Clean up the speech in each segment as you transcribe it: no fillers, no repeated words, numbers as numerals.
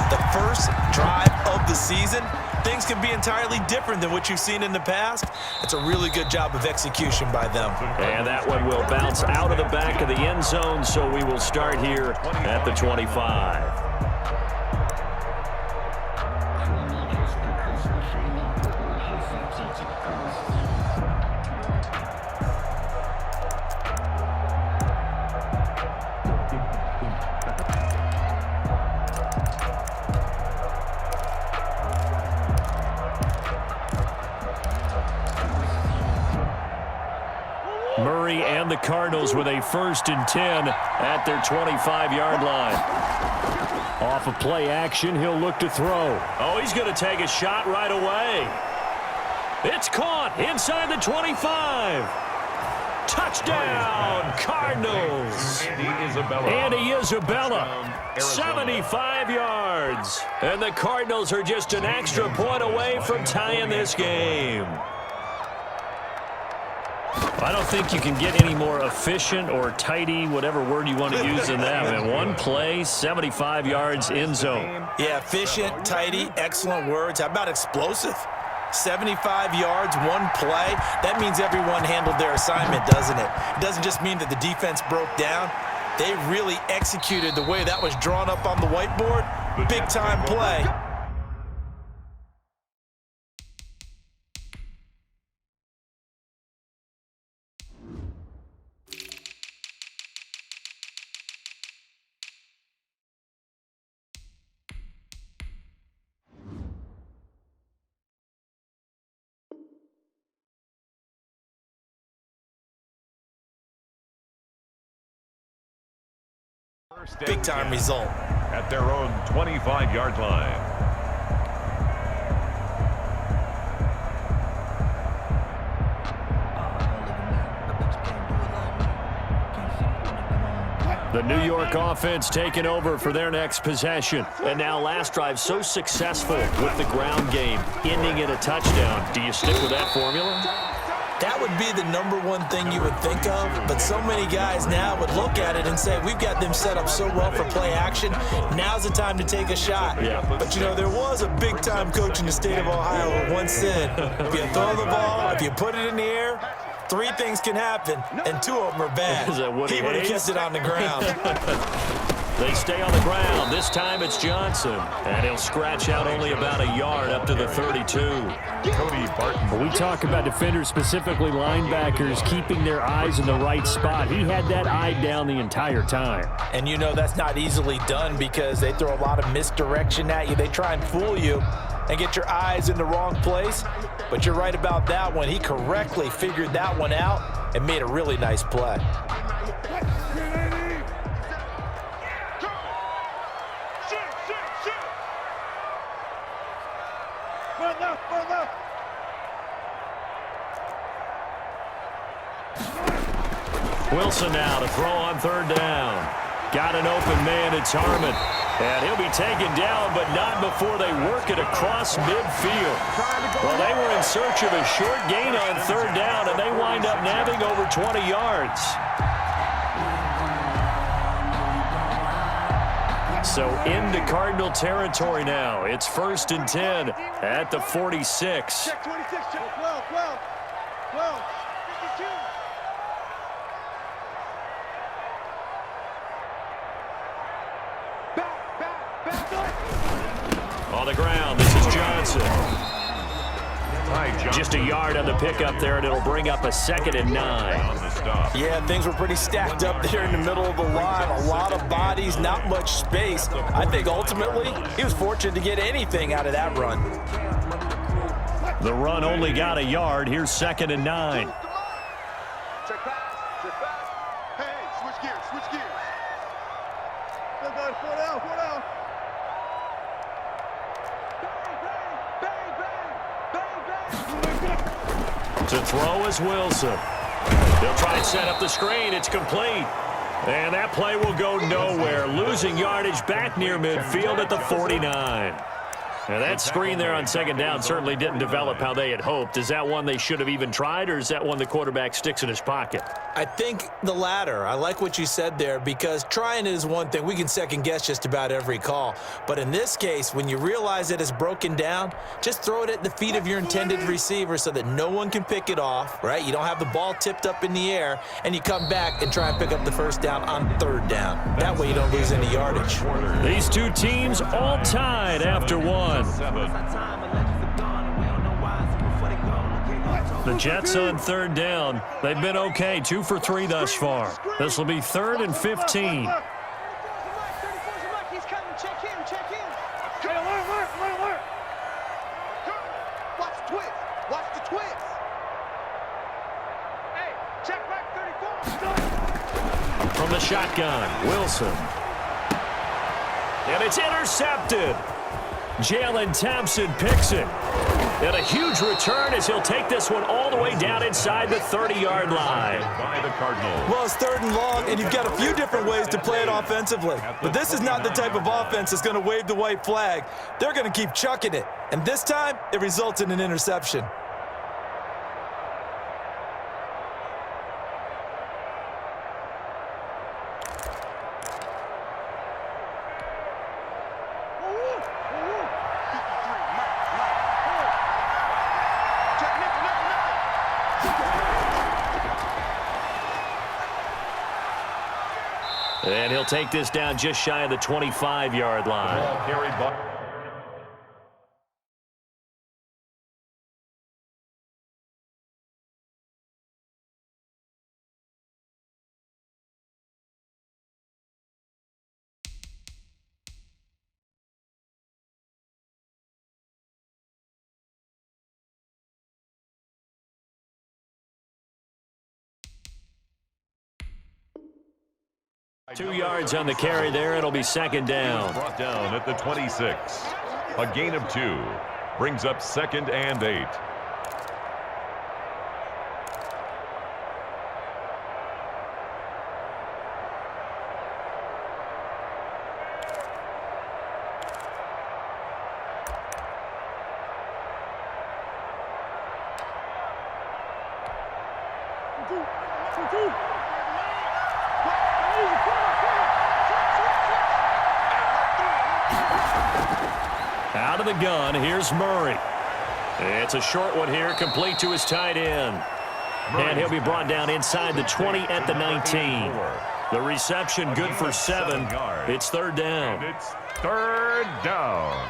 the first drive of the season, things can be entirely different than what you've seen in the past. It's a really good job of execution by them. And that one will bounce out of the back of the end zone, so we will start here at the 25. Murray and the Cardinals with a 1st and 10 at their 25-yard line. Off of play action, he'll look to throw. Oh, he's going to take a shot right away. It's caught inside the 25. Touchdown, Cardinals. Andy Isabella, 75 yards. And the Cardinals are just an extra point away from tying this game. I don't think you can get any more efficient or tidy, whatever word you want to use in that. Man, one play, 75 yards, end zone. Yeah, efficient, tidy, excellent words. How about explosive? 75 yards, one play. That means everyone handled their assignment, doesn't it? It doesn't just mean that the defense broke down. They really executed the way that was drawn up on the whiteboard. Big-time play. Big-time result. At their own 25-yard line. The New York offense taking over for their next possession. And now last drive so successful with the ground game, ending in a touchdown. Do you stick with that formula? That would be the #1 thing you would think of, but so many guys now would look at it and say, we've got them set up so well for play action, now's the time to take a shot. Yeah. But, you know, there was a big-time coach in the state of Ohio who once said, if you throw the ball, if you put it in the air, 3 things can happen, and 2 of them are bad. Is that Woody He would have Hayes? kept it on the ground. They stay on the ground. This time it's Johnson. And he'll scratch out only about a yard up to the 32. Cody Barton. We talk about defenders, specifically linebackers, keeping their eyes in the right spot. He had that eye down the entire time. And you know that's not easily done because they throw a lot of misdirection at you. They try and fool you and get your eyes in the wrong place. But you're right about that one. He correctly figured that one out and made a really nice play. Wilson now to throw on 3rd down. Got an open man, it's Harmon. And he'll be taken down, but not before they work it across midfield. Well, they were in search of a short gain on 3rd down, and they wind up nabbing over 20 yards. So into Cardinal territory now. It's 1st and 10 at the 46. Check 26, check 12, 12, 12, 52. On the ground, this is Johnson. Just a yard on the pickup there, and it'll bring up a 2nd and 9. Yeah, things were pretty stacked up there in the middle of the line. A lot of bodies, not much space. I think ultimately he was fortunate to get anything out of that run. The run only got a yard. Here's 2nd and 9. Check back, check back. Hey, switch gears, switch gears. Still going, 4 down, 4 down. To throw is Wilson. They'll try and set up the screen. It's complete. And that play will go nowhere. Losing yardage back near midfield at the 49. Now that screen there on second down certainly didn't develop how they had hoped. Is that one they should have even tried, or is that one the quarterback sticks in his pocket? I think the latter. I like what you said there, because trying it is one thing. We can second guess just about every call. But in this case, when you realize that it's broken down, just throw it at the feet of your intended receiver so that no one can pick it off, right? You don't have the ball tipped up in the air, and you come back and try and pick up the first down on third down. That way you don't lose any yardage. These two teams all tied after one. The Jets on third down. They've been okay, 2 for 3 thus far. This will be 3rd and 15. He's coming. Check in. Alert. Watch the twist. Watch the twist. Hey, check back 34. From the shotgun, Wilson. And it's intercepted. Jalen Thompson picks it. And a huge return as he'll take this one all the way down inside the 30-yard line. By the Cardinals. Well, it's 3rd and long, and you've got a few different ways to play it offensively. But this is not the type of offense that's going to wave the white flag. They're going to keep chucking it. And this time, it results in an interception. And he'll take this down just shy of the 25-yard line. Ball carried by. Two yards on the carry there. It'll be second down. Brought down at the 26. A gain of 2 brings up 2nd and 8. Out of the gun, here's Murray. It's a short one here, complete to his tight end. And he'll be brought down inside the 20 at the 19. The reception good for 7. It's 3rd down. And it's 3rd down.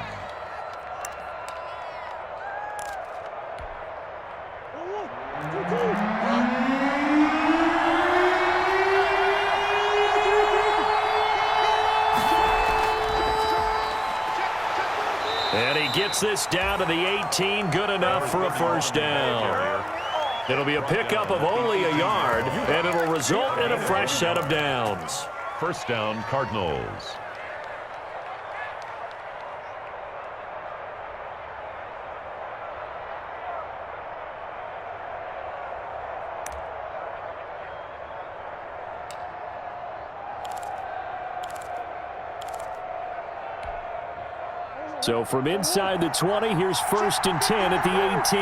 And he gets this down to the 18, good enough for a first down. It'll be a pickup of only a yard, and it'll result in a fresh set of downs. First down, Cardinals. So from inside the 20, here's 1st and 10 at the 18.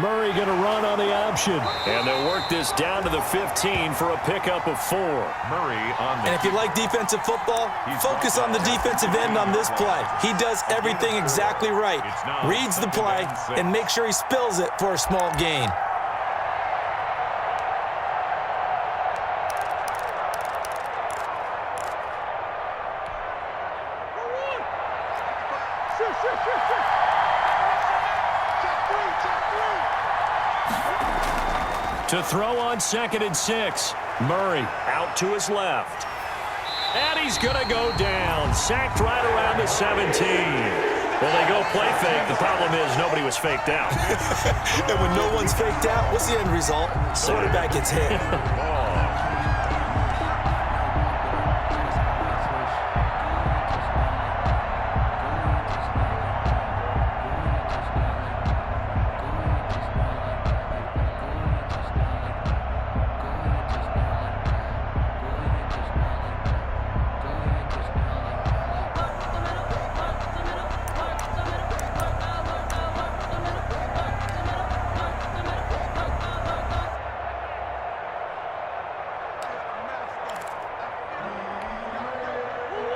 Murray going to run on the option. And they'll work this down to the 15 for a pickup of 4. Murray on the... And if you like defensive football, focus on the defensive end on this play. He does everything exactly right. Reads the play and makes sure he spills it for a small gain. To throw on 2nd and 6. Murray out to his left. And he's going to go down. Sacked right around the 17. Well, they go play fake. The problem is nobody was faked out. And when no one's faked out, what's the end result? Quarterback gets hit.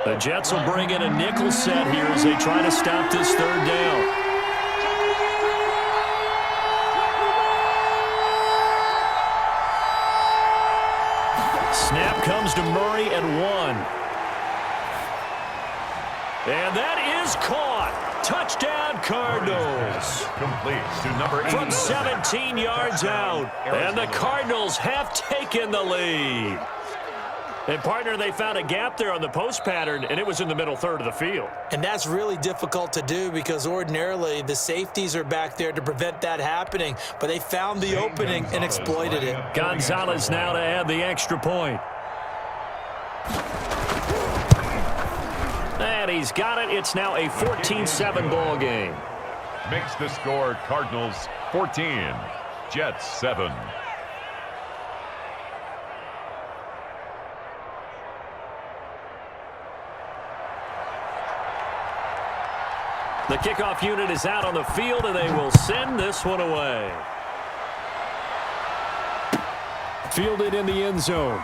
The Jets will bring in a nickel set here as they try to stop this third down. Snap comes to Murray at 1. And that is caught. Touchdown, Cardinals. Complete to number 8. From 17 yards out. And the Cardinals have taken the lead. And, partner, they found a gap there on the post pattern, and it was in the middle third of the field. And that's really difficult to do because ordinarily the safeties are back there to prevent that happening. But they found the opening and exploited it. Gonzalez now to add the extra point. And he's got it. It's now a 14-7 ball game. Makes the score Cardinals 14, Jets 7. The kickoff unit is out on the field, and they will send this one away. Fielded in the end zone.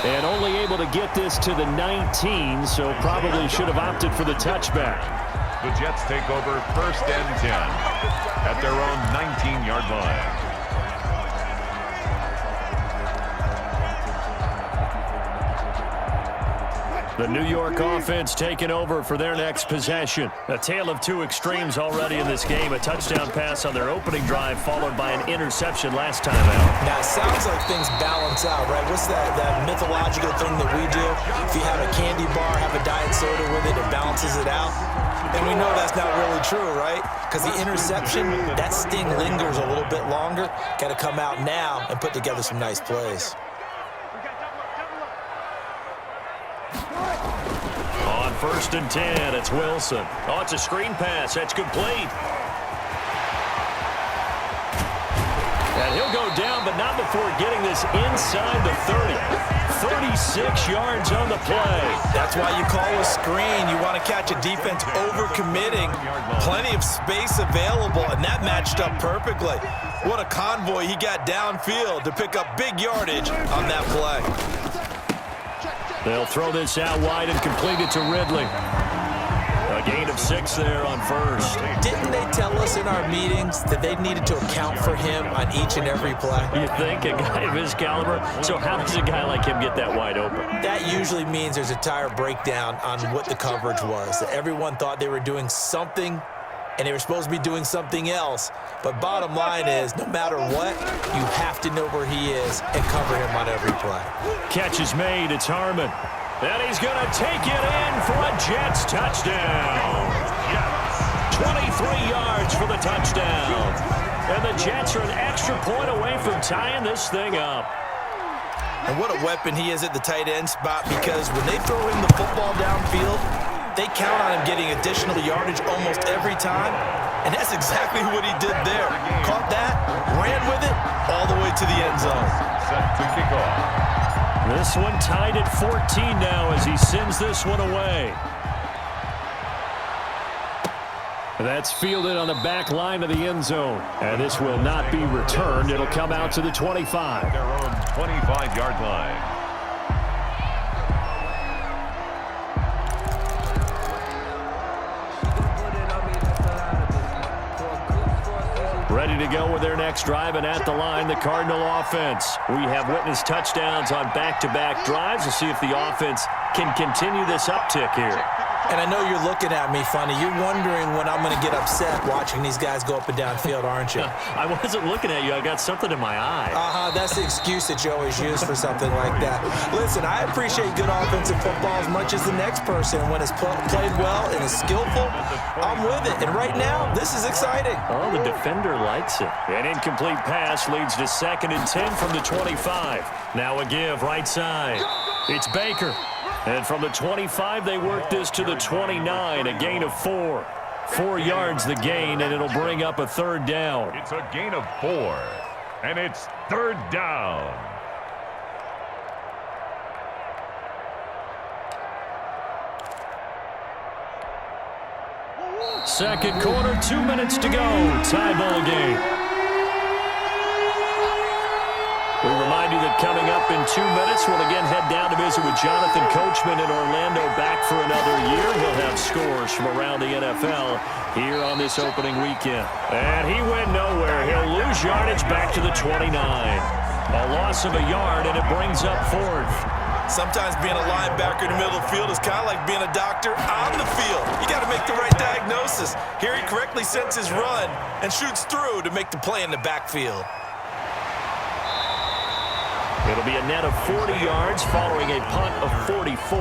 And only able to get this to the 19, so probably should have opted for the touchback. The Jets take over 1st and 10 at their own 19-yard line. The New York offense taking over for their next possession. A tale of two extremes already in this game. A touchdown pass on their opening drive followed by an interception last time out. Now, it sounds like things balance out, right? What's that mythological thing that we do? If you have a candy bar, have a diet soda with it, it balances it out. And we know that's not really true, right? Because the interception, that sting lingers a little bit longer. Got to come out now and put together some nice plays. On 1st and 10, it's Wilson. Oh, it's a screen pass. That's complete. And he'll go down, but not before getting this inside the 30. 36 yards on the play. That's why you call a screen. You want to catch a defense over-committing. Plenty of space available, and that matched up perfectly. What a convoy he got downfield to pick up big yardage on that play. They'll throw this out wide and complete it to Ridley. A gain of 6 there on 1st. Didn't they tell us in our meetings that they needed to account for him on each and every play? You think? A guy of his caliber? So how does a guy like him get that wide open? That usually means there's a tire breakdown on what the coverage was. That everyone thought they were doing something, and they were supposed to be doing something else. But bottom line is, no matter what, you have to know where he is and cover him on every play. Catch is made. It's Harmon. And he's going to take it in for a Jets touchdown. 23 yards for the touchdown. And the Jets are an extra point away from tying this thing up. And what a weapon he is at the tight end spot, because when they throw him the football downfield, they count on him getting additional yardage almost every time. And that's exactly what he did there. Caught that, ran with it, all the way to the end zone. Set to kick off. This one tied at 14 now as he sends this one away. That's fielded on the back line of the end zone. And this will not be returned. It'll come out to the 25. Their own 25-yard line. Ready to go with their next drive, and at the line, the Cardinal offense. We have witnessed touchdowns on back-to-back drives. We'll see if the offense can continue this uptick here. And I know you're looking at me funny. You're wondering when I'm going to get upset watching these guys go up and down field, aren't you? I wasn't looking at you. I got something in my eye. That's the excuse that you always use for something like that. Listen, I appreciate good offensive football as much as the next person. When it's played well and is skillful, I'm with it. And right now, this is exciting. Oh, the defender likes it. An incomplete pass leads to 2nd and 10 from the 25. Now a give right side. It's Baker. And from the 25, they work this to the 29, a gain of 4. 4 yards the gain, and it'll bring up a 3rd down. It's a gain of 4, and it's 3rd down. Second quarter, 2 minutes to go. Tie ball game. We remind you that coming up in 2 minutes. We'll again head down to visit with Jonathan Coachman in Orlando, back for another year. He'll have scores from around the NFL here on this opening weekend. And he went nowhere. He'll lose yardage back to the 29. A loss of a yard, and it brings up fourth. Sometimes being a linebacker in the middle of the field is kind of like being a doctor on the field. You got to make the right diagnosis. Here he correctly sets his run and shoots through to make the play in the backfield. It'll be a net of 40 yards following a punt of 44.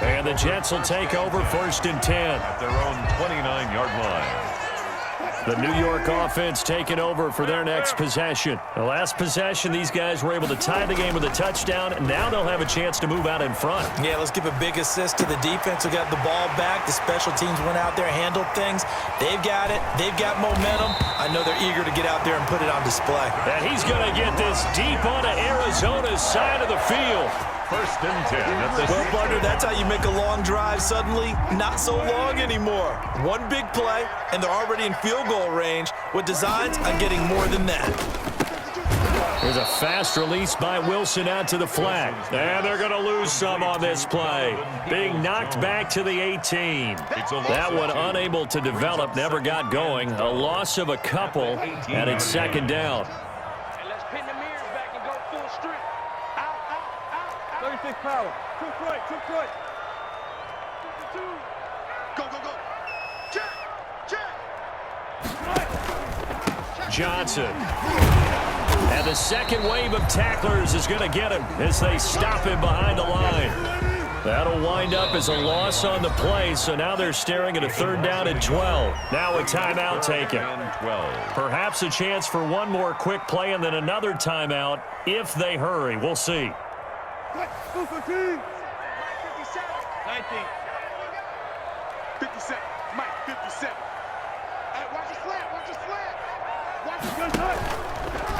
And the Jets will take over 1st and 10. At their own 29-yard line. The New York offense taking over for their next possession. The last possession, these guys were able to tie the game with a touchdown, and now they'll have a chance to move out in front. Yeah, let's give a big assist to the defense who got the ball back. The special teams went out there, handled things. They've got it. They've got momentum. I know they're eager to get out there and put it on display. And he's going to get this deep onto Arizona's side of the field. 1st and 10. Well, partner, that's how you make a long drive suddenly not so long anymore. One big play, and they're already in field goal range with designs on getting more than that. There's a fast release by Wilson out to the flat. And they're going to lose some on this play. Being knocked back to the 18. That one unable to develop, never got going. A loss of a couple, and it's 2nd down. Let's pin the mirrors back and go full strip. 36 power. Took right. 52. Go. Check. Johnson. And the second wave of tacklers is going to get him as they stop him behind the line. That'll wind up as a loss on the play, so now they're staring at a 3rd down and 12. Now a timeout taken. 12. Perhaps a chance for one more quick play and then another timeout if they hurry. We'll see. 57. 57. Mike, 57. Hey, watch the slant. Watch the slant.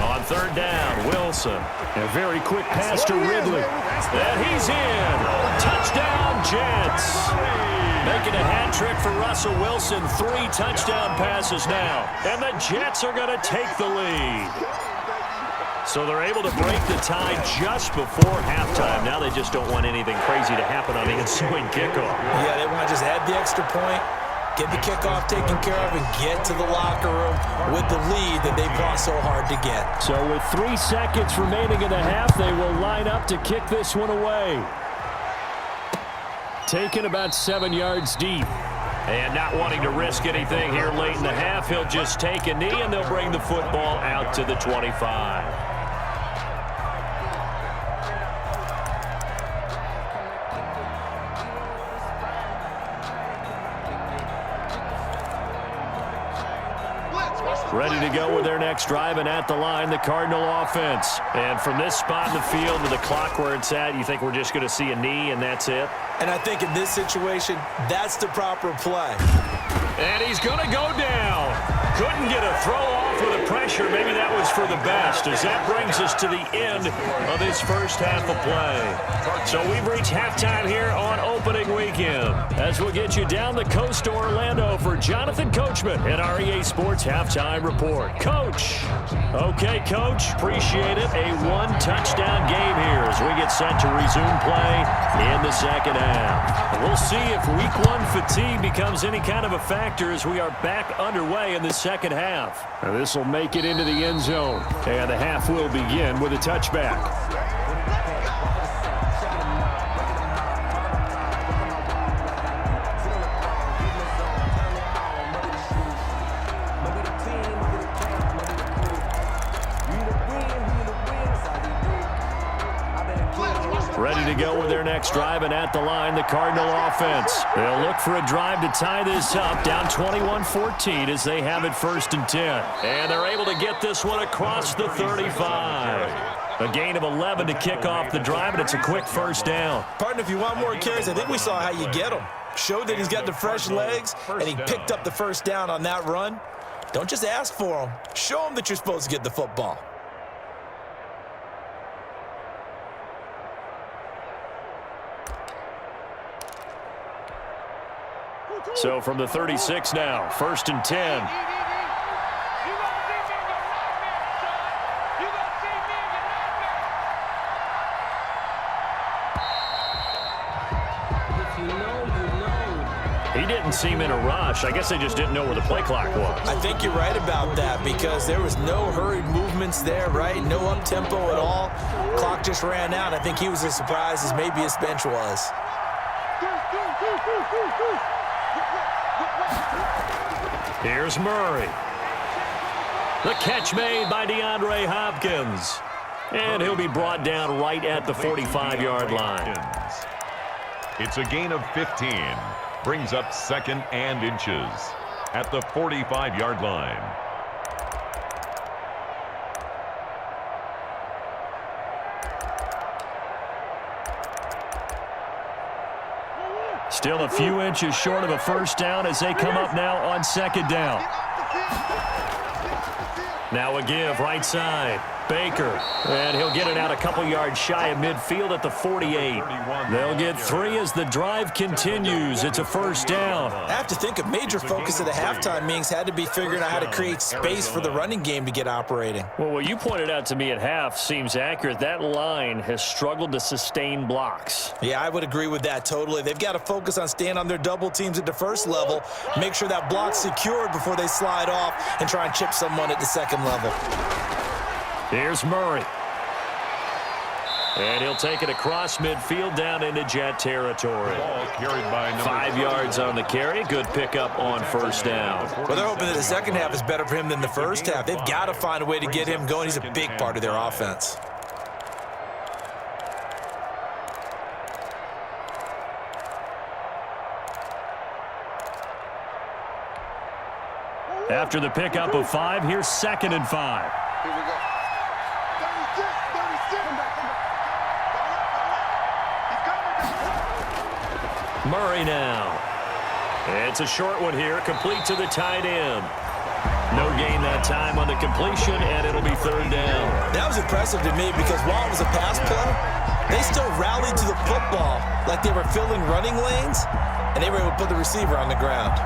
On 3rd down, Wilson. A very quick pass to Ridley. And he's in. Touchdown, Jets. Making a hat trick for Russell Wilson. 3 touchdown passes now. And the Jets are going to take the lead. So they're able to break the tie just before halftime. Now they just don't want anything crazy to happen on the ensuing kickoff. Yeah, they want to just add the extra point, get the kickoff taken care of, and get to the locker room with the lead that they fought so hard to get. So with 3 seconds remaining in the half, they will line up to kick this one away. Taken about 7 yards deep. And not wanting to risk anything here late in the half, he'll just take a knee, and they'll bring the football out to the 25. Ready to go with their next drive, and at the line, the Cardinal offense. And from this spot in the field to the clock where it's at, you think we're just going to see a knee and that's it? And I think in this situation, that's the proper play. And he's going to go down. Couldn't get a throw off with the pressure. Maybe that was for the best, as that brings us to the end of this first half of play. So we've reached halftime here on opening weekend, as we'll get you down the coast to Orlando for Jonathan Coachman in our EA Sports Halftime Report. Coach. Okay, Coach. Appreciate it. A 1-touchdown game here as we get set to resume play in the second half. We'll see if week 1 fatigue becomes any kind of a factor as we are back underway in the second half. Now this will make it into the end zone, and the half will begin with a touchback. Ready to go with their next drive, and at the line, the Cardinal offense. They'll look for a drive to tie this up, down 21-14 as they have it 1st and 10. And they're able to get this one across the 35. A gain of 11 to kick off the drive, and it's a quick 1st down. Partner, if you want more carries, I think we saw how you get him. Showed that he's got the fresh legs, and he picked up the 1st down on that run. Don't just ask for him. Show him that you're supposed to get the football. So from the 36 now, 1st and 10. He didn't seem in a rush. I guess they just didn't know where the play clock was. I think you're right about that because there was no hurried movements there, right? No up-tempo at all. Clock just ran out. I think he was as surprised as maybe his bench was. Here's Murray. The catch made by DeAndre Hopkins. And he'll be brought down right at the 45-yard line. It's a gain of 15. Brings up 2nd and inches at the 45-yard line. Still a few inches short of a first down as they come up now on 2nd down. Now a give right side. Baker, and he'll get it out a couple yards shy of midfield at the 48. They'll get 3 as the drive continues. It's a first down. I have to think a major focus of the halftime meetings had to be figuring out how to create space for the running game to get operating. Well, what you pointed out to me at half seems accurate. That line has struggled to sustain blocks. Yeah, I would agree with that totally. They've got to focus on staying on their double teams at the first level, make sure that block's secured before they slide off and try and chip someone at the second level. Here's Murray. And he'll take it across midfield down into Jet territory. 5 yards on the carry. Good pickup on first down. Well, they're hoping that the second half is better for him than the first half. They've got to find a way to get him going. He's a big part of their offense. After the pickup of 5, here's 2nd and 5. Here we go. 36, 36. Murray now. It's a short one here, complete to the tight end. No gain that time on the completion, and it'll be 3rd down. That was impressive to me because while it was a pass play, they still rallied to the football like they were filling running lanes, and they were able to put the receiver on the ground.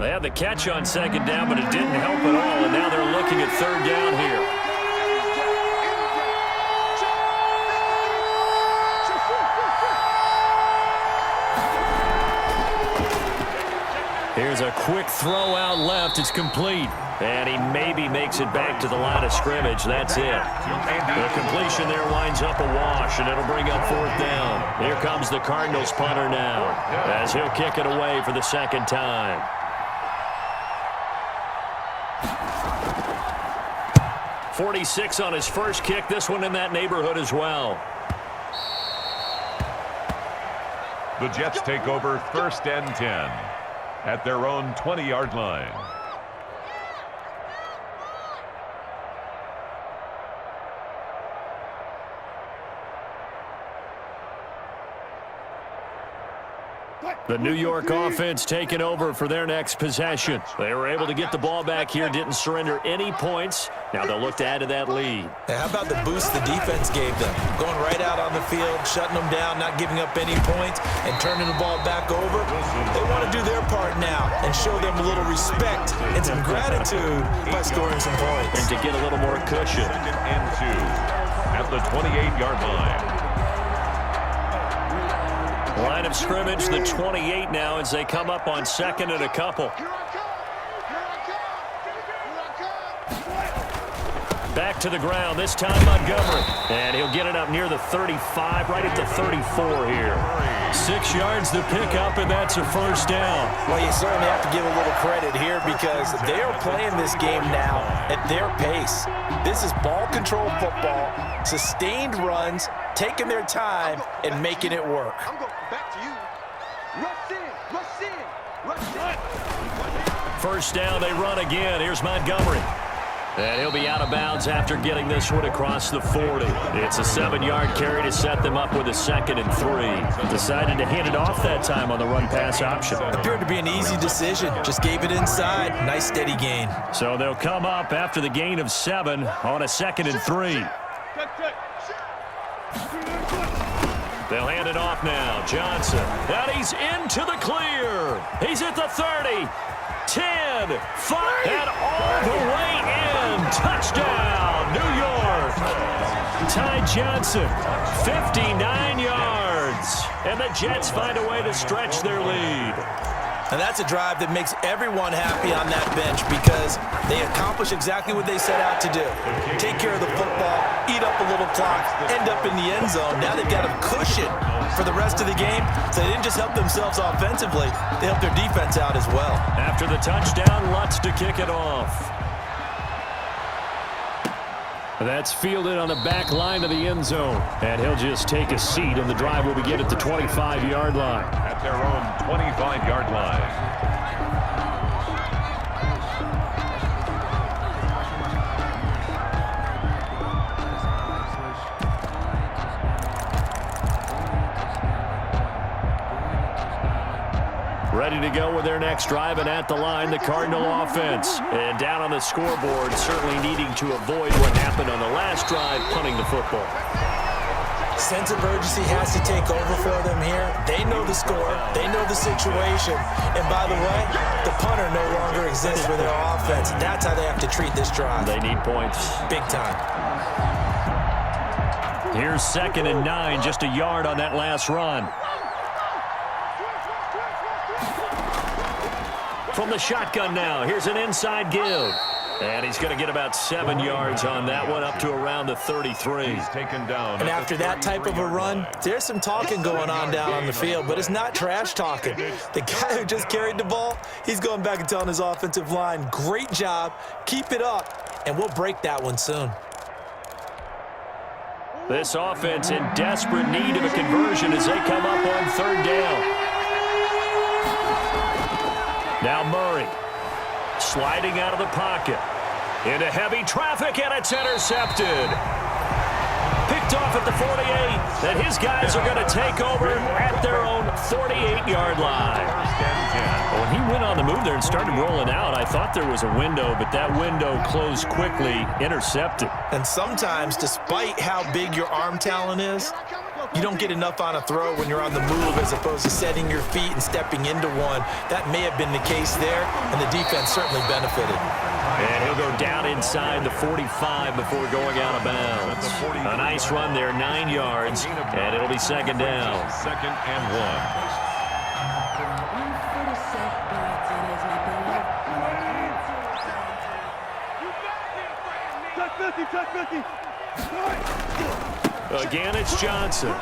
They had the catch on 2nd down, but it didn't help at all, and now they're looking at 3rd down here. Here's a quick throw out left. It's complete. And he maybe makes it back to the line of scrimmage. That's it. The completion there winds up a wash, and it'll bring up 4th down. Here comes the Cardinals punter now, as he'll kick it away for the 2nd time. .46 on his first kick. This one in that neighborhood as well. The Jets take over 1st and 10 at their own 20-yard line. The New York offense taking over for their next possession. They were able to get the ball back here, didn't surrender any points. Now they'll look to add to that lead. Hey, how about the boost the defense gave them? Going right out on the field, shutting them down, not giving up any points, and turning the ball back over. They want to do their part now and show them a little respect and some gratitude by scoring some points. And to get a little more cushion. 2nd and 2 at the 28-yard line. Line of scrimmage, the 28 now as they come up on 2nd and a couple. Back to the ground, this time Montgomery. And he'll get it up near the 35, right at the 34 here. 6 yards to pick up, and that's a first down. Well, you certainly have to give a little credit here because they are playing this game now at their pace. This is ball control football, sustained runs, taking their time, and making it work. I'm going back to you. Rush in, rush in, rush in. First down, they run again. Here's Montgomery. And he'll be out of bounds after getting this one across the 40. It's a 7-yard carry to set them up with a 2nd and 3. Decided to hand it off that time on the run-pass option. Appeared to be an easy decision. Just gave it inside. Nice steady gain. So they'll come up after the gain of 7 on a 2nd and 3. They'll hand it off now. Johnson. And he's into the clear. He's at the 30. 10, 5, and all the way in. Touchdown, New York. Ty Johnson, 59 yards. And the Jets find a way to stretch their lead. And that's a drive that makes everyone happy on that bench because they accomplish exactly what they set out to do. Take care of the football, eat up a little clock, end up in the end zone. Now they've got a cushion for the rest of the game. So they didn't just help themselves offensively, they helped their defense out as well. After the touchdown, Lutz to kick it off. That's fielded on the back line of the end zone. And he'll just take a seat, and the drive will begin at the 25-yard line. At their own 25-yard line. Ready to go with their next drive, and at the line, the Cardinal offense. And down on the scoreboard, certainly needing to avoid what happened on the last drive, punting the football. Sense of urgency has to take over for them here. They know the score. They know the situation. And by the way, the punter no longer exists for their offense. That's how they have to treat this drive. They need points. Big time. Here's 2nd and 9, just a yard on that last run. From the shotgun now, here's an inside give. And he's going to get about 7 yards on that one, up to around the 33. He's taken down. And after that type of a run, there's some talking going on down on the field, but it's not trash talking. The guy who just carried the ball, he's going back and telling his offensive line, great job, keep it up, and we'll break that one soon. This offense in desperate need of a conversion as they come up on 3rd down. Now Murray, sliding out of the pocket, into heavy traffic, and it's intercepted. Picked off at the 48, and his guys are going to take over at their own 48-yard line. When he went on the move there and started rolling out, I thought there was a window, but that window closed quickly, intercepted. And sometimes, despite how big your arm talent is, you don't get enough on a throw when you're on the move as opposed to setting your feet and stepping into one. That may have been the case there, and the defense certainly benefited. And he'll go down inside the 45 before going out of bounds. A nice run there, 9 yards, and it'll be 2nd down. 2nd and 1. Again, it's Johnson.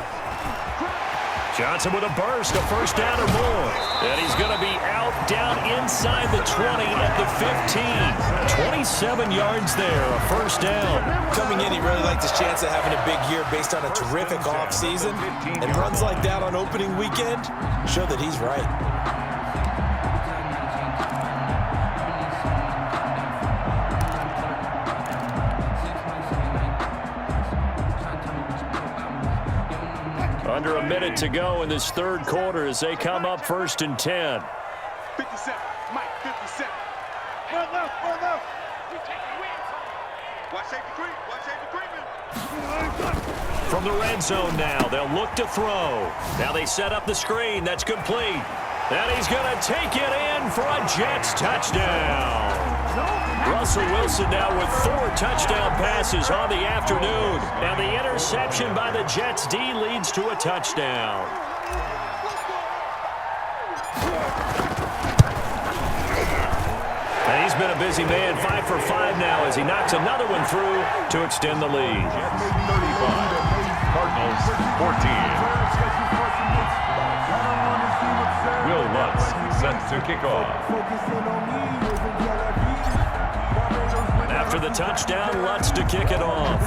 Johnson with a burst, a first down or more. And he's going to be out down inside the 20 at the 15. 27 yards there, a first down. Coming in, he really liked his chance of having a big year based on a terrific offseason. And runs like that on opening weekend show that he's right. Under a minute to go in this 3rd quarter as they come up 1st and 10. 57, Mike, 57. Run left, run left. Watch safety creep, watch safety creeping. From the red zone now, they'll look to throw. Now they set up the screen, that's complete. And he's going to take it in for a Jets touchdown. Russell Wilson now with 4 touchdown passes on the afternoon. And the interception by the Jets D leads to a touchdown. And he's been a busy man. 5 for 5 now as he knocks another one through to extend the lead. Jets 35. Cardinals 14. Will Lutz set to kick off. After the touchdown, Lutz to kick it off.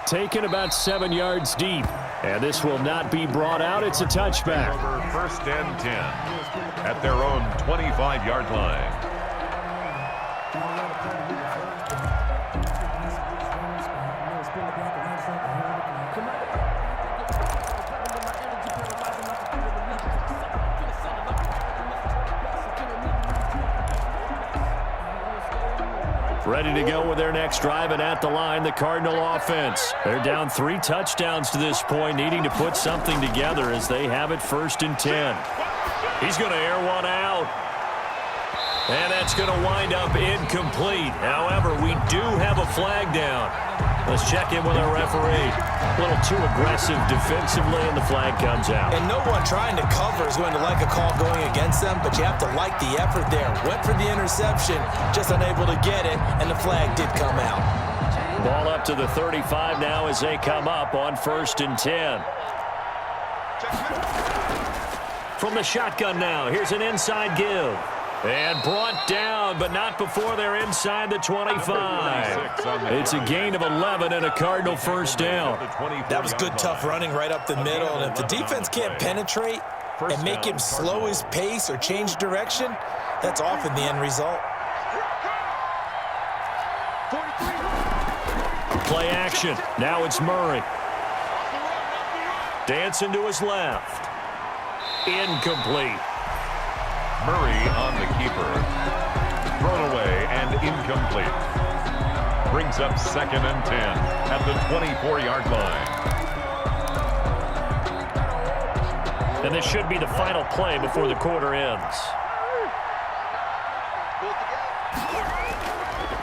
Taken about 7 yards deep. And this will not be brought out. It's a touchback. Over 1st and 10 at their own 25-yard line. Ready to go with their next drive, and at the line, the Cardinal offense. They're down 3 touchdowns to this point, needing to put something together as they have it 1st and 10. He's going to air one out. And that's going to wind up incomplete. However, we do have a flag down. Let's check in with our referee. A little too aggressive defensively, and the flag comes out. And no one trying to cover is going to like a call going against them, but you have to like the effort there. Went for the interception, just unable to get it, and the flag did come out. Ball up to the 35 now as they come up on 1st and 10. From the shotgun now, here's an inside give. And brought down, but not before they're inside the 25. It's a gain of 11 and a Cardinal 1st down. That was good, tough running right up the middle. And if the defense can't penetrate and make him slow his pace or change direction, that's often the end result. Play action. Now it's Murray. Dancing to his left. Incomplete. Murray on the keeper. Thrown away and incomplete. Brings up 2nd and 10 at the 24-yard line. And this should be the final play before the quarter ends.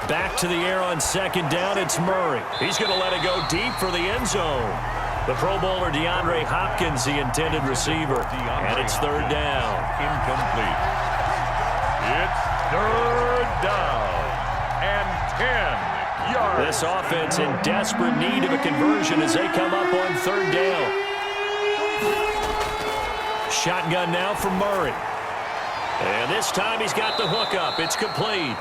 Back to the air on 2nd down. It's Murray. He's going to let it go deep for the end zone. The Pro Bowler DeAndre Hopkins, the intended receiver. And it's 3rd down. Incomplete. It's 3rd down and 10 yards. This offense in desperate need of a conversion as they come up on 3rd down. Shotgun now for Murray. And this time he's got the hook up. It's complete.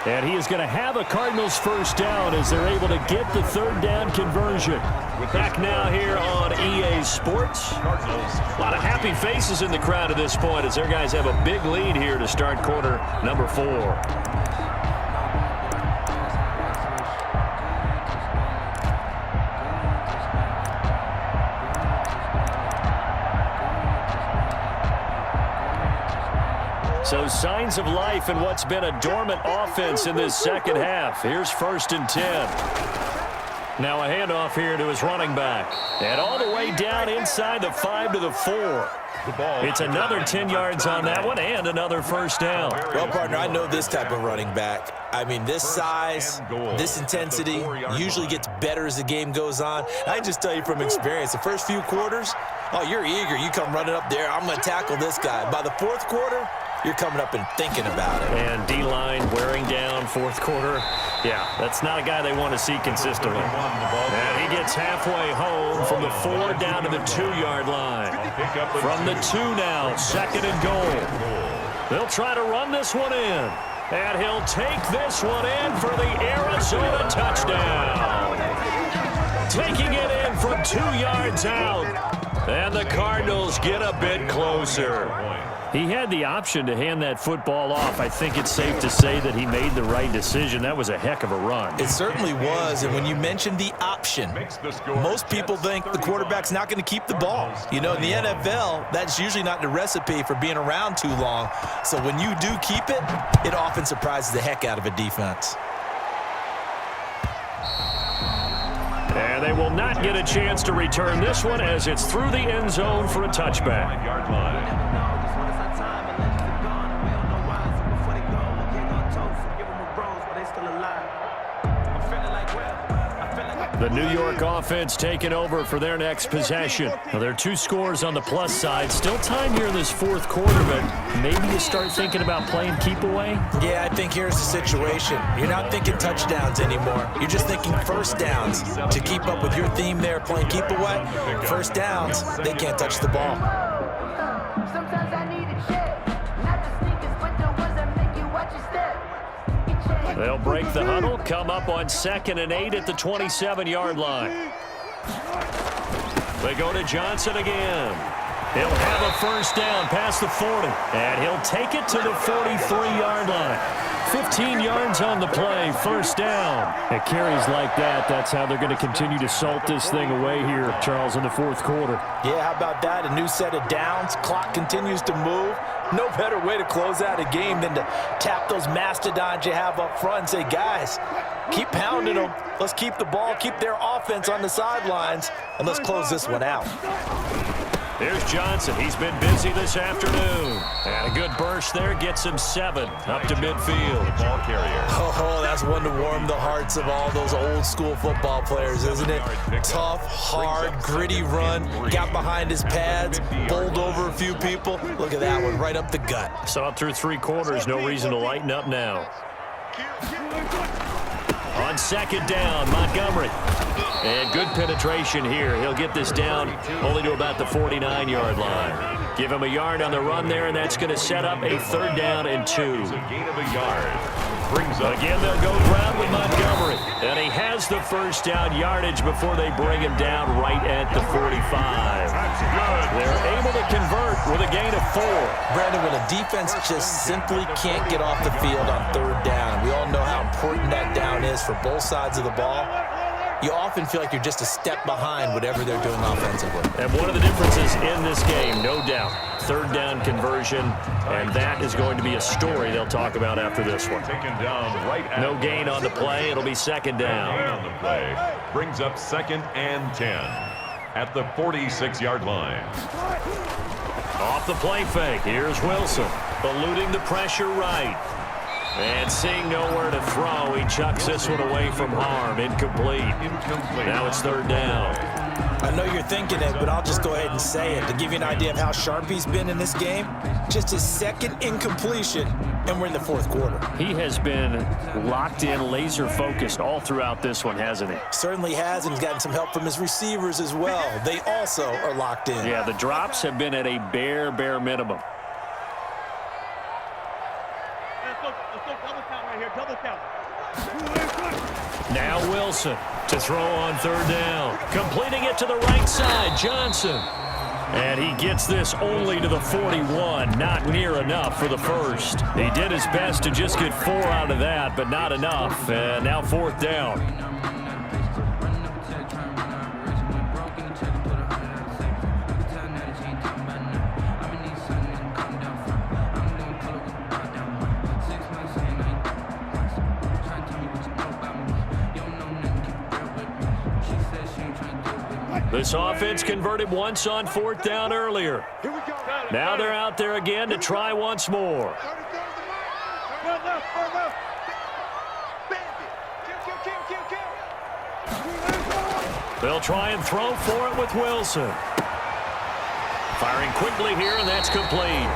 And he is going to have a Cardinals 1st down as they're able to get the 3rd down conversion. Back now here on EA Sports. A lot of happy faces in the crowd at this point as their guys have a big lead here to start quarter number 4. So signs of life in what's been a dormant offense in this 2nd half. Here's 1st and 10. Now a handoff here to his running back. And all the way down inside the 5 to the 4. It's another 10 yards on that one and another 1st down. Well, partner, I know this type of running back. I mean, this size, this intensity usually gets better as the game goes on. I can just tell you from experience, the first few quarters, oh, you're eager. You come running up there. I'm going to tackle this guy. By the 4th quarter, you're coming up and thinking about it. And D-line wearing down 4th quarter. Yeah, that's not a guy they want to see consistently. And he gets halfway home from the 4 down to the 2-yard line. From the 2 now, 2nd and goal. They'll try to run this one in. And he'll take this one in for the Arizona touchdown. Taking it in from 2 yards out. And the Cardinals get a bit closer. He had the option to hand that football off. I think it's safe to say that he made the right decision. That was a heck of a run. It certainly was, and when you mentioned the option, most people think the quarterback's not going to keep the ball. You know, in the NFL, that's usually not the recipe for being around too long. So when you do keep it, it often surprises the heck out of a defense. And they will not get a chance to return this one as it's through the end zone for a touchback. The New York offense taking over for their next possession. Now, there are 2 scores on the plus side. Still time here in this fourth quarter, but maybe you start thinking about playing keep away? Yeah, I think here's the situation. You're not thinking touchdowns anymore. You're just thinking first downs. To keep up with your theme there, playing keep away, first downs, they can't touch the ball. Sometimes I need a check, not the sneakers, but the ones that make you watch your step. They'll break the huddle, come up on 2nd and 8 at the 27-yard line. They go to Johnson again. He'll have a first down past the 40, and he'll take it to the 43-yard line. 15 yards on the play, first down. It carries like that. That's how they're going to continue to salt this thing away here, Charles, in the fourth quarter. Yeah, how about that? A new set of downs. Clock continues to move. No better way to close out a game than to tap those mastodons you have up front and say, guys, keep pounding them. Let's keep the ball, keep their offense on the sidelines, and let's close this one out. Here's Johnson. He's been busy this afternoon. And a good burst there gets him 7 up to midfield. Ball carrier. Oh, that's one to warm the hearts of all those old school football players, isn't it? Tough, hard, gritty run. Got behind his pads, bowled over a few people. Look at that one, right up the gut. Saw it through 3 quarters. No reason to lighten up now. On 2nd down, Montgomery. And good penetration here. He'll get this down only to about the 49-yard line. Give him a yard on the run there, and that's going to set up a 3rd down and 2. A gain of a yard. Brings up. Again, they'll go ground with Montgomery. And he has the first down yardage before they bring him down right at the 45. They're able to convert with a gain of 4. Brandon, when a defense just simply can't get off the field on 3rd down, we all know how important that down is for both sides of the ball. You often feel like you're just a step behind whatever they're doing offensively. And one of the differences in this game, no doubt, 3rd down conversion, and that is going to be a story they'll talk about after this one. Taken down right at No gain on the play. It'll be 2nd down. Gain on the play. Brings up 2nd and 10 at the 46-yard line. Off the play fake. Here's Wilson, eluding the pressure right. And seeing nowhere to throw, he chucks this one away from harm. Incomplete. Now it's 3rd down. I know you're thinking it, but I'll just go ahead and say it. To give you an idea of how sharp he's been in this game, just his 2nd incompletion, and we're in the 4th quarter. He has been locked in, laser-focused all throughout this one, hasn't he? Certainly has, and he's gotten some help from his receivers as well. They also are locked in. Yeah, the drops have been at a bare minimum. Now Wilson to throw on 3rd down. Completing it to the right side, Johnson. And he gets this only to the 41. Not near enough for the first. He did his best to just get 4 out of that, but not enough. And now 4th down. This offense converted once on 4th down earlier. Now they're out there again to try once more. They'll try and throw for it with Wilson. Firing quickly here, and that's complete.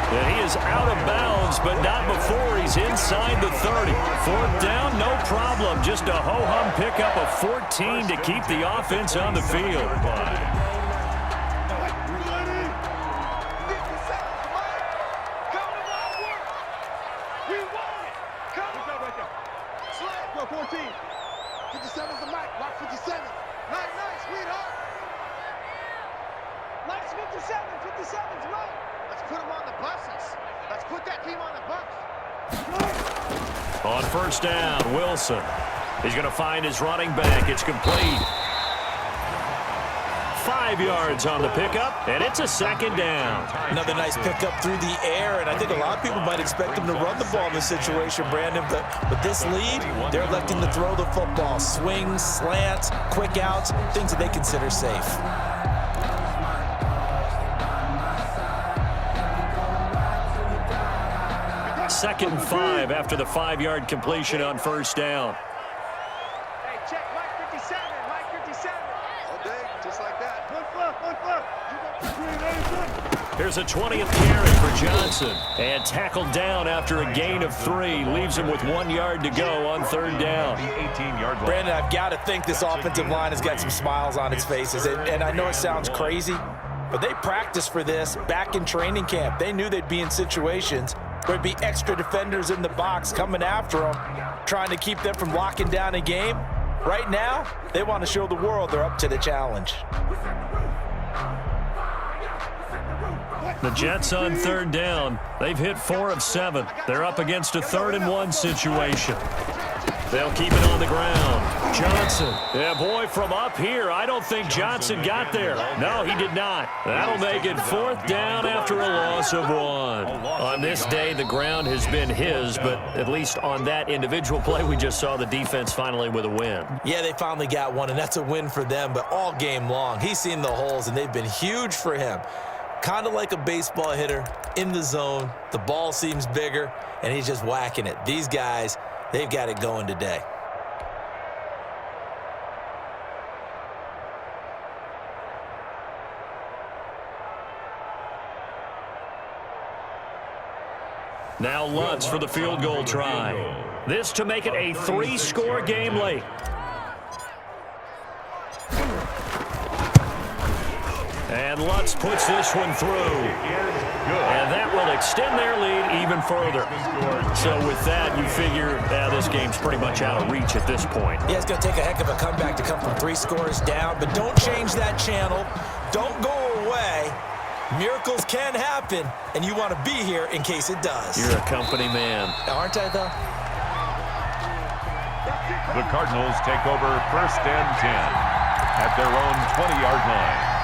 And he is out of bounds, but not before he's inside the 30. 4th down, no problem. Just a ho-hum pickup of 14 to keep the offense on the field. Go 14. 57's the mic. Lock 57. Nice, sweetheart. Nice 57. 57's right. Let's put him on the buses. Let's put that team on the bus. On 1st down, Wilson. He's going to find his running back. It's complete. 5 yards on the pickup, and it's a 2nd down. Another nice pickup through the air, and I think a lot of people might expect him to run the ball in this situation, Brandon, but with this lead, they're electing to throw the football. Swings, slants, quick outs, things that they consider safe. Second and 5 after the 5-yard completion on 1st down. Hey, check Mike 57. Mike Here's a 20th carry for Johnson. And tackled down after a gain of 3. Leaves him with 1 yard to go on 3rd down. The 18-yard line. Brandon, I've got to think this offensive line has got some smiles on its faces. And I know it sounds crazy, but they practiced for this back in training camp. They knew they'd be in situations where there'd be extra defenders in the box coming after them, trying to keep them from locking down a game. Right now, they want to show the world they're up to the challenge. The Jets on 3rd down. They've hit 4 of 7. They're up against a 3rd and 1 situation. They'll keep it on the ground. Johnson. Yeah, boy, from up here, I don't think Johnson got there. No, he did not. That'll make it 4th down after a loss of 1. On this day, the ground has been his, but at least on that individual play, we just saw the defense finally with a win. Yeah, they finally got one, and that's a win for them, but all game long, he's seen the holes, and they've been huge for him. Kind of like a baseball hitter in the zone. The ball seems bigger, and he's just whacking it. These guys, they've got it going today. Now Lutz for the field goal try. This to make it a 3-score game late. And Lutz puts this one through. And that will extend their lead even further. So with that, you figure this game's pretty much out of reach at this point. Yeah, it's going to take a heck of a comeback to come from 3 scores down, but don't change that channel. Don't go away. Miracles can happen, and you want to be here in case it does. You're a company man. Aren't I, though? The Cardinals take over 1st and 10 at their own 20-yard line.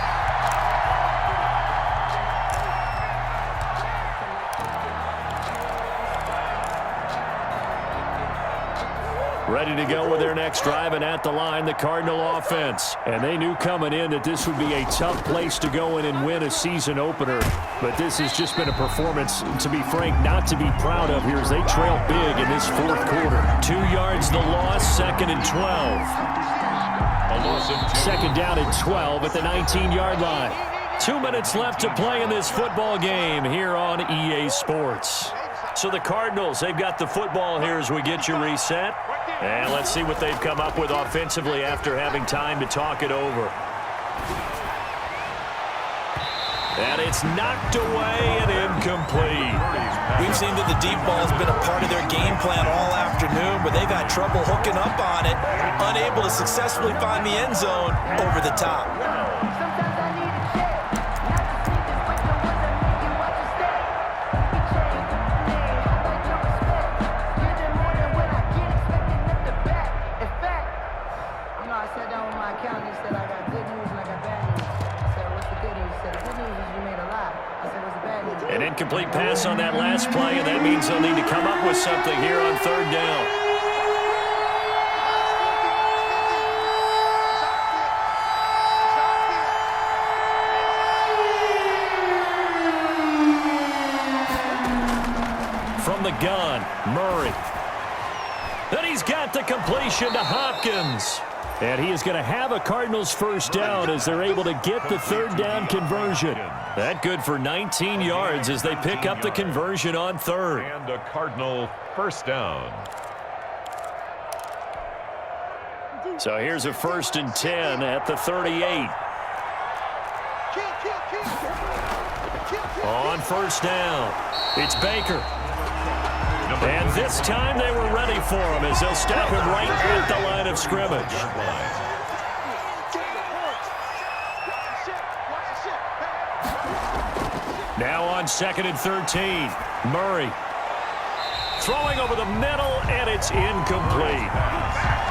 Ready to go with their next drive, and at the line, the Cardinal offense. And they knew coming in that this would be a tough place to go in and win a season opener. But this has just been a performance, to be frank, not to be proud of here as they trail big in this 4th quarter. 2 yards the loss, 2nd and 12. 2nd down and 12 at the 19-yard line. 2 minutes left to play in this football game here on EA Sports. So the Cardinals, they've got the football here as we get you reset. And let's see what they've come up with offensively after having time to talk it over. And it's knocked away and incomplete. We've seen that the deep ball has been a part of their game plan all afternoon, but they've had trouble hooking up on it, unable to successfully find the end zone over the top. An incomplete pass on that last play, and that means they'll need to come up with something here on 3rd down. From the gun, Murray. Then he's got the completion to Hopkins. And he is going to have a Cardinals 1st down as they're able to get the 3rd down conversion. That good for 19 yards as they pick up the conversion on 3rd. And a Cardinal 1st down. So here's a 1st and 10 at the 38. On 1st down, it's Baker. And this time they were ready for him as they'll stop him right at the line of scrimmage. Now on 2nd and 13, Murray. Throwing over the middle, and it's incomplete.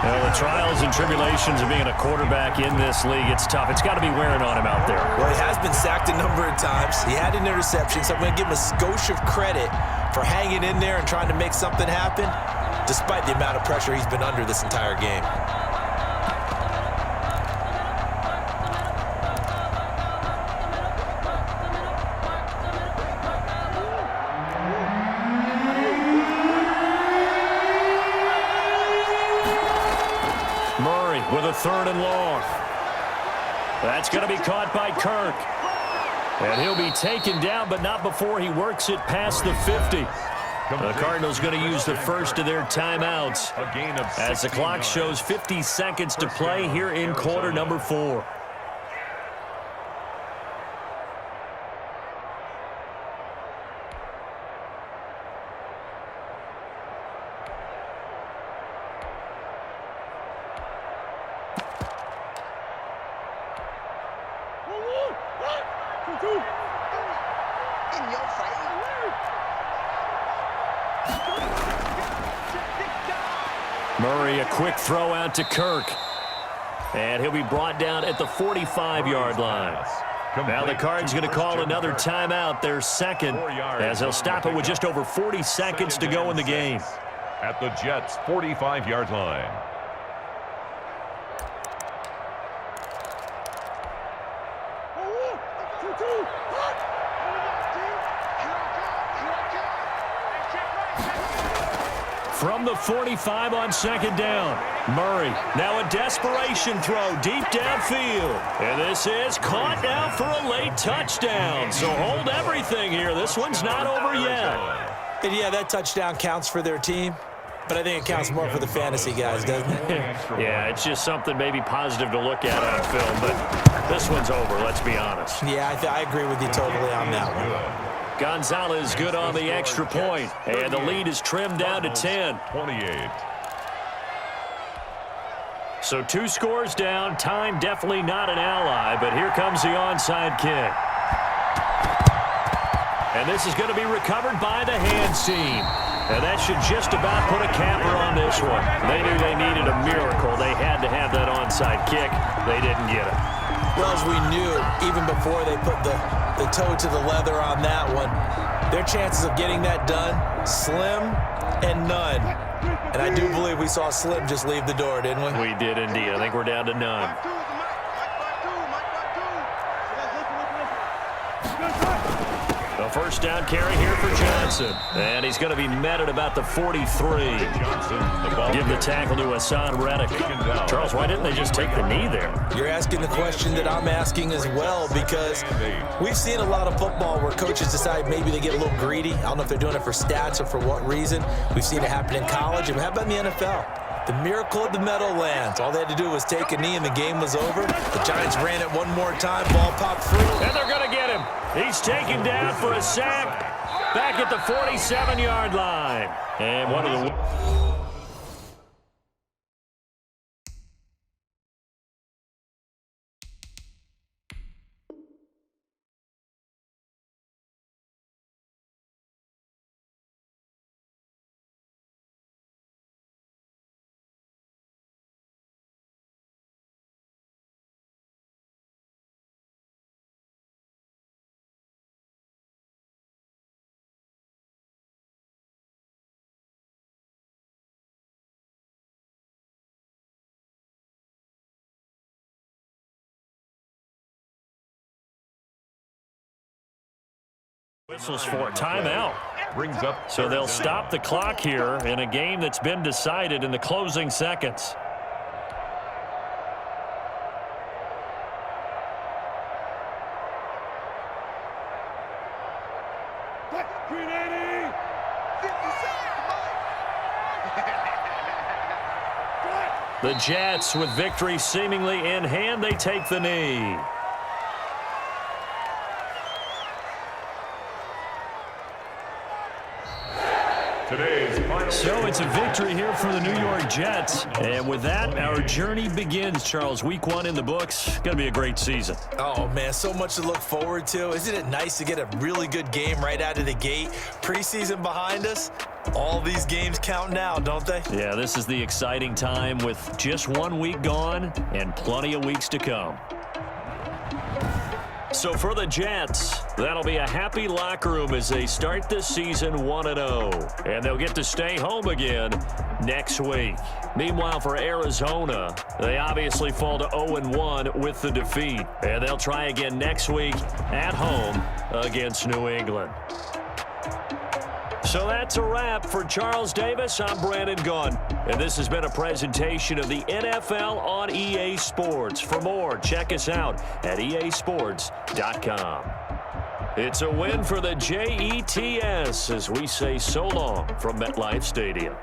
Well, the trials and tribulations of being a quarterback in this league, it's tough. It's got to be wearing on him out there. Well, he has been sacked a number of times. He had an interception, so I'm going to give him a skosh of credit for hanging in there and trying to make something happen, despite the amount of pressure he's been under this entire game. With a 3rd and long. That's going to be caught by Kirk. And he'll be taken down, but not before he works it past the 50. The Cardinals going to use the first of their timeouts as the clock shows 50 seconds to play here in quarter number 4. In your face. Murray, a quick throw out to Kirk. And he'll be brought down at the 45-yard line. Now the Cards going to call another timeout, their second, as they'll stop it with just over 40 seconds to go in the game. At the Jets' 45-yard line. From the 45 on second down, Murray, now a desperation throw deep downfield. And this is caught now for a late touchdown. So hold everything here. This one's not over yet. And yeah, that touchdown counts for their team, but I think it counts more for the fantasy guys, doesn't it? Yeah, it's just something maybe positive to look at on film, but this one's over, let's be honest. Yeah, I agree with you totally on that one. Gonzalez good on the extra point, and the lead is trimmed down to 10. 28. So 2 scores down, time definitely not an ally, but here comes the onside kick. And this is going to be recovered by the hands team. And that should just about put a capper on this one. They knew they needed a miracle. They had to have that onside kick. They didn't get it. Well, as we knew, even before they put the toe to the leather on that one, their chances of getting that done, slim and none. And I do believe we saw Slim just leave the door, didn't we? We did indeed. I think we're down to none. A first down carry here for Johnson. And he's going to be met at about the 43. Give the tackle to Hassan Reddick. Charles, why didn't they just take the knee there? You're asking the question that I'm asking as well, because we've seen a lot of football where coaches decide maybe they get a little greedy. I don't know if they're doing it for stats or for what reason. We've seen it happen in college. And how about in the NFL? The miracle of the Meadowlands. All they had to do was take a knee and the game was over. The Giants ran it one more time. Ball popped free. And they're going to get him. He's taken down for a sack back at the 47-yard line. And one of the... Whistles for timeout. Brings up. So they'll stop the clock here in a game that's been decided in the closing seconds. The Jets, with victory seemingly in hand, they take the knee. So it's a victory here for the New York Jets. And with that, our journey begins, Charles. Week 1 in the books. Going to be a great season. Oh, man, so much to look forward to. Isn't it nice to get a really good game right out of the gate? Preseason behind us. All these games count now, don't they? Yeah, this is the exciting time with just 1 week gone and plenty of weeks to come. So for the Jets, that'll be a happy locker room as they start this season 1-0. And they'll get to stay home again next week. Meanwhile, for Arizona, they obviously fall to 0-1 with the defeat. And they'll try again next week at home against New England. So that's a wrap. For Charles Davis, I'm Brandon Gunn. And this has been a presentation of the NFL on EA Sports. For more, check us out at easports.com. It's a win for the Jets as we say so long from MetLife Stadium.